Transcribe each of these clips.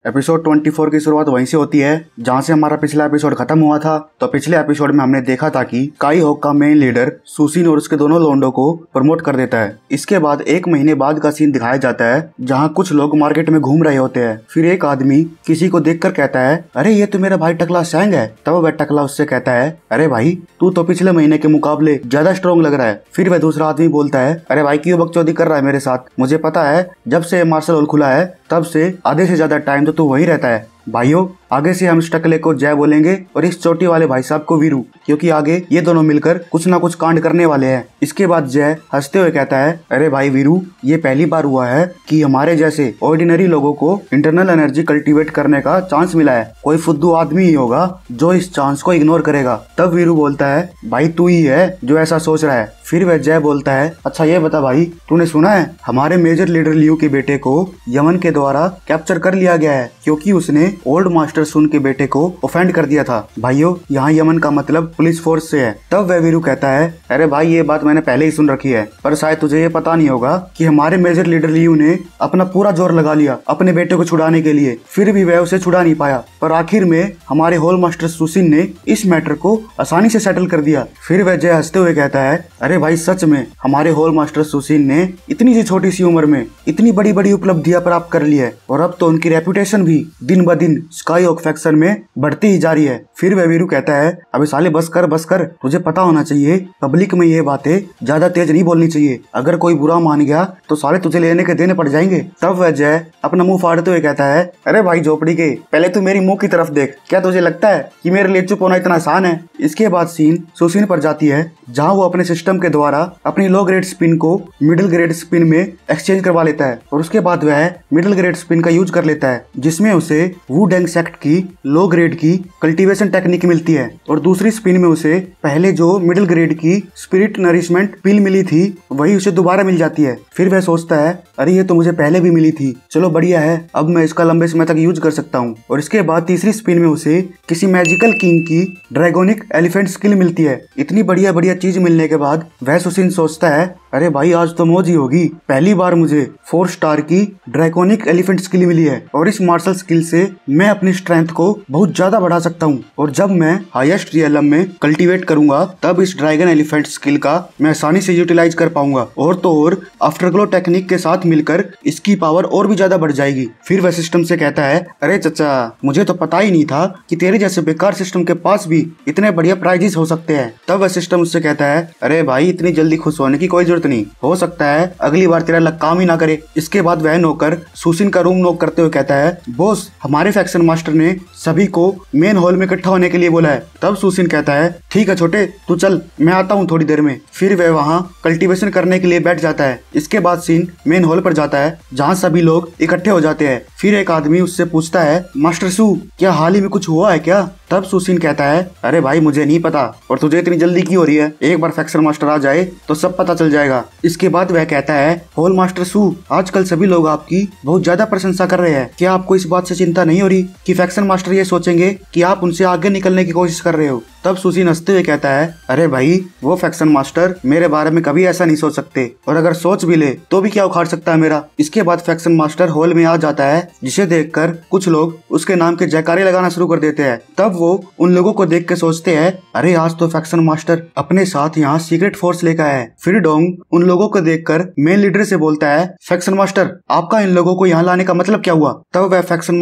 Episode 24 की शुरुआत वहीं से होती है जहां से हमारा पिछला एपिसोड खत्म हुआ था। तो पिछले एपिसोड में हमने देखा था कि काई होक का मेन लीडर सुसिन और उसके दोनों लोंडो को प्रमोट कर देता है। इसके बाद एक महीने बाद का सीन दिखाया जाता है जहां कुछ लोग मार्केट में घूम रहे होते हैं। फिर एक आदमी किसी को देखकर कहता है, अरे ये तो मेरा भाई टकला सैंग है। तब वह टकला उससे कहता है, अरे भाई तू तो पिछले महीने के मुकाबले ज्यादा स्ट्रॉन्ग लग रहा है। फिर वह दूसरा आदमी बोलता है, अरे भाई क्यों बकचोदी कर रहा है मेरे साथ, मुझे पता है जब से मार्शल हॉल खुला है तब से आधे से ज्यादा टाइम तो तू वहीं रहता है। भाइयों आगे से हम इस टकले को जय बोलेंगे और इस चोटी वाले भाई साहब को वीरू, क्योंकि आगे ये दोनों मिलकर कुछ ना कुछ कांड करने वाले हैं। इसके बाद जय हंसते हुए कहता है, अरे भाई वीरू ये पहली बार हुआ है कि हमारे जैसे ऑर्डिनरी लोगों को इंटरनल एनर्जी कल्टीवेट करने का चांस मिला है। कोई फुद्दू आदमी ही होगा जो इस चांस को इग्नोर करेगा। तब वीरू बोलता है, भाई तू ही है जो ऐसा सोच रहा है। फिर वह जय बोलता है, अच्छा ये बता भाई तूने सुना है हमारे मेजर लीडर लियू के बेटे को यमन के द्वारा कैप्चर कर लिया गया है क्योंकि उसने ओल्ड मास्टर सुन के बेटे को ऑफेंड कर दिया था। भाइयों यहाँ यमन का मतलब पुलिस फोर्स से है। तब वह वीरू कहता है, अरे भाई ये बात मैंने पहले ही सुन रखी है, पर शायद तुझे ये पता नहीं होगा कि हमारे मेजर लीडर लियू ने अपना पूरा जोर लगा लिया अपने बेटे को छुड़ाने के लिए, फिर भी वह उसे छुड़ा नहीं पाया। पर आखिर में हमारे होल मास्टर सुसिन ने इस मैटर को आसानी से सेटल कर दिया। फिर वह जय हंसते हुए कहता है, अरे भाई सच में हमारे होल मास्टर सुसिन ने इतनी सी छोटी सी उम्र में इतनी बड़ी बड़ी उपलब्धियां प्राप्त कर ली है और अब तो उनकी रेपुटेशन भी दिन ब दिन स्काई होक फैक्शन में बढ़ती ही जा रही है। फिर वह वीरू कहता है, अबे साले बस कर, तुझे पता होना चाहिए पब्लिक में ये बातें ज्यादा तेज नहीं बोलनी चाहिए, अगर कोई बुरा मान गया तो साले तुझे लेने के देने पड़ जाएंगे। तब वह जय अपना मुंह फाड़ते हुए कहता है, अरे भाई झोपड़ी के पहले तू मेरी मुंह की तरफ देख, क्या तुझे लगता है कि मेरे लिए चुप होना इतना आसान है। इसके बाद सीन सुसिन पर जाती है जहाँ वो अपने सिस्टम के द्वारा अपनी लो ग्रेड स्पिन को मिडिल ग्रेड स्पिन में एक्सचेंज करवा लेता है और उसके बाद वह मिडिल ग्रेड स्पिन का यूज कर लेता है जिसमें उसे वू डेंग सेक्ट की लो ग्रेड की कल्टीवेशन टेक्निक मिलती है और दूसरी स्पिन में उसे पहले जो मिडिल ग्रेड की स्पिरिट नरिशमेंट पिल मिली थी वही उसे दोबारा मिल जाती है। फिर वह सोचता है, अरे ये तो मुझे पहले भी मिली थी, चलो बढ़िया है, अब मैं इसका लंबे समय तक यूज कर सकता हूँ। और इसके बाद तीसरी स्पिन में उसे किसी मैजिकल किंग की ड्रैगोनिक एलिफेंट स्किल मिलती है। इतनी बढ़िया बढ़िया चीज मिलने के बाद वह सुसिन सोचता है, अरे भाई आज तो मौज ही होगी, पहली बार मुझे 4 स्टार की ड्रैगोनिक एलिफेंट स्किल मिली है और इस मार्शल स्किल से मैं अपनी स्ट्रेंथ को बहुत ज्यादा बढ़ा सकता हूँ और जब मैं हाईएस्ट रियलम में कल्टीवेट करूंगा तब इस ड्रैगन एलिफेंट स्किल का मैं आसानी से यूटिलाइज कर पाऊंगा और तो और आफ्टरग्लो टेक्निक के साथ मिलकर इसकी पावर और भी ज्यादा बढ़ जाएगी। फिर वह सिस्टम से कहता है, अरे चचा मुझे तो पता ही नहीं था कि तेरे जैसे बेकार सिस्टम के पास भी इतने बढ़िया प्राइजेस हो सकते हैं। तब वह सिस्टम उससे कहता है, अरे भाई इतनी जल्दी खुश होने की कोई जरूरत नहीं, हो सकता है अगली बार तेरा लक काम ही ना करे। इसके बाद वह नौकर सुसिन का रूम नॉक करते हुए कहता है, बॉस हमारे फैक्शन मास्टर ने सभी को मेन हॉल में इकट्ठा होने के लिए बोला है। तब सुसिन कहता है, ठीक है छोटे तू चल, मैं आता हूँ थोड़ी देर में। फिर वह वहाँ कल्टीवेशन करने के लिए बैठ जाता है। इसके बाद सीन मेन हॉल पर जाता है जहाँ सभी लोग इकट्ठे हो जाते हैं। फिर एक आदमी उससे पूछता है, मास्टर सू क्या हाल ही में कुछ हुआ है क्या? तब सुसिन कहता है, अरे भाई मुझे नहीं पता और तुझे इतनी जल्दी क्यों हो रही है, एक बार फैक्शन मास्टर आ जाए तो सब पता चल जाएगा। इसके बाद वह कहता है, होल मास्टर सू आजकल सभी लोग आपकी बहुत ज्यादा प्रशंसा कर रहे हैं, क्या आपको इस बात से चिंता नहीं हो रही कि फैक्शन मास्टर ये सोचेंगे कि आप उनसे आगे निकलने की कोशिश कर रहे हो? तब सुसिन हंसते हुए कहता है, अरे भाई वो फैक्शन मास्टर मेरे बारे में कभी ऐसा नहीं सोच सकते और अगर सोच भी ले तो भी क्या उखाड़ सकता है मेरा। इसके बाद फैक्शन मास्टर हॉल में आ जाता है जिसे देखकर कुछ लोग उसके नाम के जयकारे लगाना शुरू कर देते हैं। तब वो उन लोगों को देख के सोचते हैं, अरे आज तो फैक्शन मास्टर अपने साथ यहाँ सीक्रेट फोर्स लेकर आए। फिर डोंग उन लोगों को देखकर मेन लीडर से बोलता है, फैक्शन मास्टर आपका इन लोगों को यहाँ लाने का मतलब क्या हुआ? तब वह फैक्शन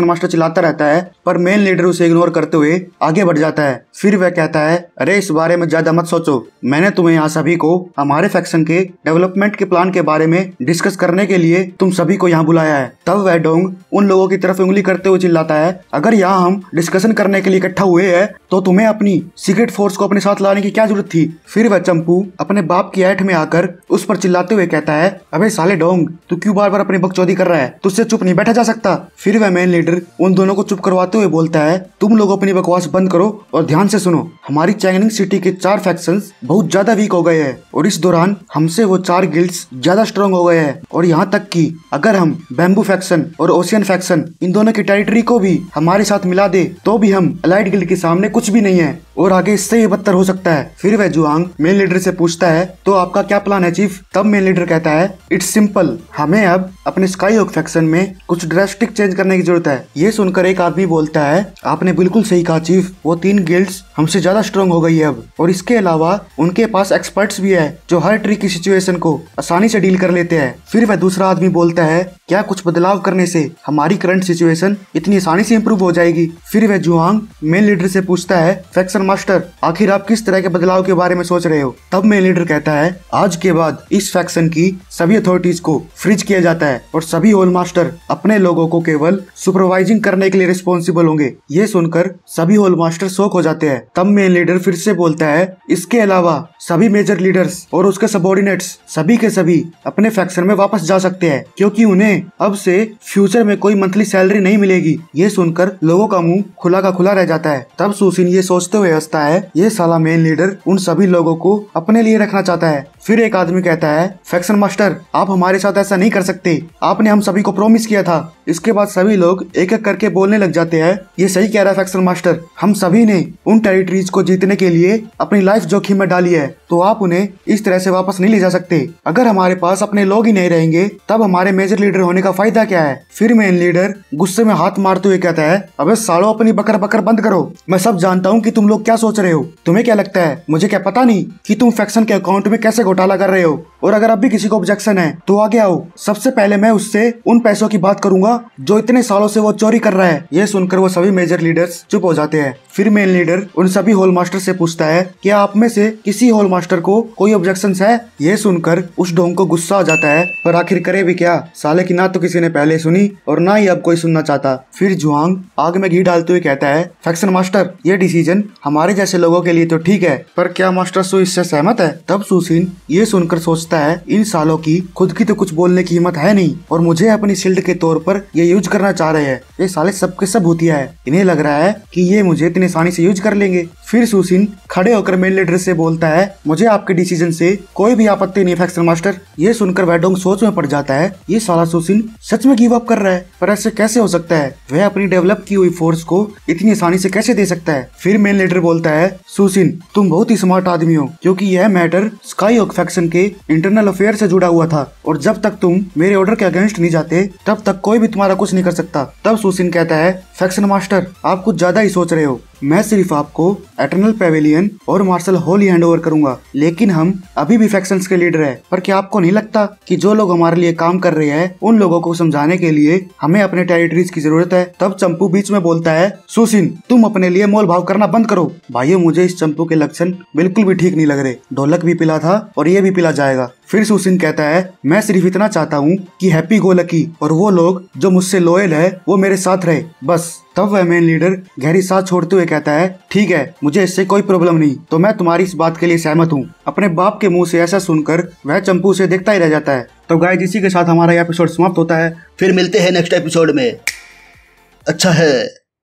मास्टर चिल्लाता रहता है पर मेन लीडर उसे इग्नोर करते हुए आगे बढ़ जाता है। फिर वह कहता है, अरे इस बारे में ज्यादा मत सोचो, मैंने तुम्हें यहाँ सभी को हमारे फैक्शन के डेवलपमेंट के प्लान के बारे में डिस्कस करने के लिए तुम सभी को यहाँ बुलाया है। तब वह डोंग उन लोगों की तरफ उंगली करते हुए चिल्लाता है, अगर यहाँ हम डिस्कशन करने के लिए इकट्ठा हुए हैं तो तुम्हें अपनी सीक्रेट फोर्स को अपने साथ लाने की क्या जरूरत थी? फिर वह चंपू अपने बाप की ऐठ में आकर उस पर चिल्लाते हुए कहता है, अबे साले डोंग तू क्यों बार बार अपनी बकचोदी कर रहा है, तुझसे चुप नहीं बैठा जा सकता। फिर वह मेन लीडर उन दोनों को चुप करवाते हुए बोलता है, तुम लोग अपनी बकवास बंद करो और ध्यान से सुनो, हमारी चैंगनिंग सिटी के 4 फैक्शंस बहुत ज्यादा वीक हो गए हैं और इस दौरान हमसे वो 4 गिल्ड्स ज्यादा स्ट्रॉन्ग हो गए हैं और यहाँ तक कि अगर हम बैम्बू फैक्शन और ओशियन फैक्शन इन दोनों की टेरिटरी को भी हमारे साथ मिला दे तो भी हम अलाइड गिल्ड के सामने कुछ भी नहीं है। और आगे इससे ही बदतर हो सकता है। फिर वह जुआंग मेन लीडर से पूछता है तो आपका क्या प्लान है चीफ। तब मेन लीडर कहता है इट्स सिंपल, हमें अब अपने स्काई होक फैक्शन में कुछ ड्रास्टिक चेंज करने की जरूरत है। ये सुनकर एक आदमी बोलता है आपने बिल्कुल सही कहा चीफ, वो 3 गिल्ड्स हमसे ज्यादा स्ट्रांग हो गई है अब, और इसके अलावा उनके पास एक्सपर्ट्स भी है जो हर ट्रिकी सिचुएशन को आसानी से डील कर लेते हैं। फिर वह दूसरा आदमी बोलता है क्या कुछ बदलाव करने से हमारी करंट सिचुएशन इतनी आसानी से इम्प्रूव हो जाएगी। फिर वह जुआंग मेन लीडर से पूछता है फैक्शन मास्टर आखिर आप किस तरह के बदलाव के बारे में सोच रहे हो। तब मेन लीडर कहता है आज के बाद इस फैक्शन की सभी अथॉरिटीज को फ्रीज किया जाता है और सभी होल मास्टर अपने लोगों को केवल सुपरवाइजिंग करने के लिए रिस्पॉन्सिबल होंगे। ये सुनकर सभी होल मास्टर शॉक हो जाते हैं। तब मेन लीडर फिर से बोलता है इसके अलावा सभी मेजर लीडर्स और उसके सबऑर्डिनेट्स सभी के सभी अपने फैक्शन में वापस जा सकते हैं क्योंकि उन्हें अब से फ्यूचर में कोई मंथली सैलरी नहीं मिलेगी। ये सुनकर लोगों का मुंह खुला का खुला रह जाता है। तब सुसिन ये सोचते हुए हंसता है ये साला मेन लीडर उन सभी लोगों को अपने लिए रखना चाहता है। फिर एक आदमी कहता है फैक्शन मास्टर आप हमारे साथ ऐसा नहीं कर सकते, आपने हम सभी को प्रॉमिस किया था। इसके बाद सभी लोग एक एक करके बोलने लग जाते हैं ये सही कह रहा है फैक्शन मास्टर, हम सभी ने उन टेरिटरीज को जीतने के लिए अपनी लाइफ जोखिम में डाली है तो आप उन्हें इस तरह से वापस नहीं ले जा सकते। अगर हमारे पास अपने लोग ही नहीं रहेंगे तब हमारे मेजर लीडर होने का फायदा क्या है। फिर मेन लीडर गुस्से में हाथ मारते हुए कहता है अबे सालों अपनी बकर बकर बंद करो, मैं सब जानता हूँ कि तुम लोग क्या सोच रहे हो, तुम्हें क्या लगता है मुझे क्या पता नहीं कि तुम फैक्शन के अकाउंट में कैसे घोटाला कर रहे हो। और अगर अब भी किसी को ऑब्जेक्शन है तो आगे आओ, सबसे पहले मैं उससे उन पैसों की बात करूंगा जो इतने सालों से वो चोरी कर रहा है। ये सुनकर वो सभी मेजर लीडर्स चुप हो जाते हैं। फिर मेन लीडर उन सभी होल मास्टर से पूछता है क्या आप में से किसी होल मास्टर को कोई ऑब्जेक्शन है। ये सुनकर उस ढोंग को गुस्सा आ जाता है पर आखिर करे भी क्या, साले की ना तो किसी ने पहले सुनी और ना ही अब कोई सुनना चाहता। फिर जुआंग आग में घी डालते हुए कहता है फैक्शन मास्टर ये डिसीजन हमारे जैसे लोगों के लिए तो ठीक है पर क्या मास्टर सु इससे सहमत है। तब सुसिन ये सुनकर सोचता है इन सालों की खुद की तो कुछ बोलने की हिम्मत है नहीं और मुझे अपनी शील्ड के तौर पर ये यूज करना चाह रहे हैं। ये साले सबके सब भूतिया है, इन्हें लग रहा है कि ये मुझे इतनी आसानी से यूज कर लेंगे। फिर सुसिन खड़े होकर मेन लीडर से बोलता है मुझे आपके डिसीजन से कोई भी आपत्ति नहीं फैक्शन मास्टर। ये सुनकर वह डोंग सोच में पड़ जाता है ये साला सुसिन सच में गिव अप कर रहा है, पर ऐसे कैसे हो सकता है, वह अपनी डेवलप की हुई फोर्स को इतनी आसानी से कैसे दे सकता है। फिर मेन लीडर बोलता है सुसिन तुम बहुत ही स्मार्ट आदमी हो क्योंकि यह मैटर स्काई होक फैक्शन के इंटरनल अफेयर से जुड़ा हुआ था और जब तक तुम मेरे ऑर्डर के अगेंस्ट नहीं जाते तब तक कोई भी तुम्हारा कुछ नहीं कर सकता। तब सुसिन कहता है फैक्शन मास्टर आप कुछ ज्यादा ही सोच रहे हो, मैं सिर्फ आपको एटर्नल पेविलियन और मार्शल हॉल ही हैंड ओवर करूंगा, लेकिन हम अभी भी फैक्शंस के लीडर हैं। पर क्या आपको नहीं लगता कि जो लोग हमारे लिए काम कर रहे हैं उन लोगों को समझाने के लिए हमें अपने टेरिटरीज की जरूरत है। तब चंपू बीच में बोलता है सुसिन तुम अपने लिए मोल भाव करना बंद करो। भाइयों मुझे इस चंपू के लक्षण बिल्कुल भी ठीक नहीं लग रहे, ढोलक भी पिला था और ये भी पिला जाएगा। फिर सुसिन कहता है मैं सिर्फ इतना चाहता हूँ कि हैप्पी गो लकी और वो लोग जो मुझसे लॉयल है वो मेरे साथ रहे बस। तब वह मेन लीडर गहरी सांस छोड़ते हुए कहता है ठीक है मुझे इससे कोई प्रॉब्लम नहीं, तो मैं तुम्हारी इस बात के लिए सहमत हूँ। अपने बाप के मुंह से ऐसा सुनकर वह चंपू से देखता ही रह जाता है। तो गाइस इसी के साथ हमारा यह एपिसोड समाप्त होता है, फिर मिलते हैं नेक्स्ट एपिसोड में। अच्छा है।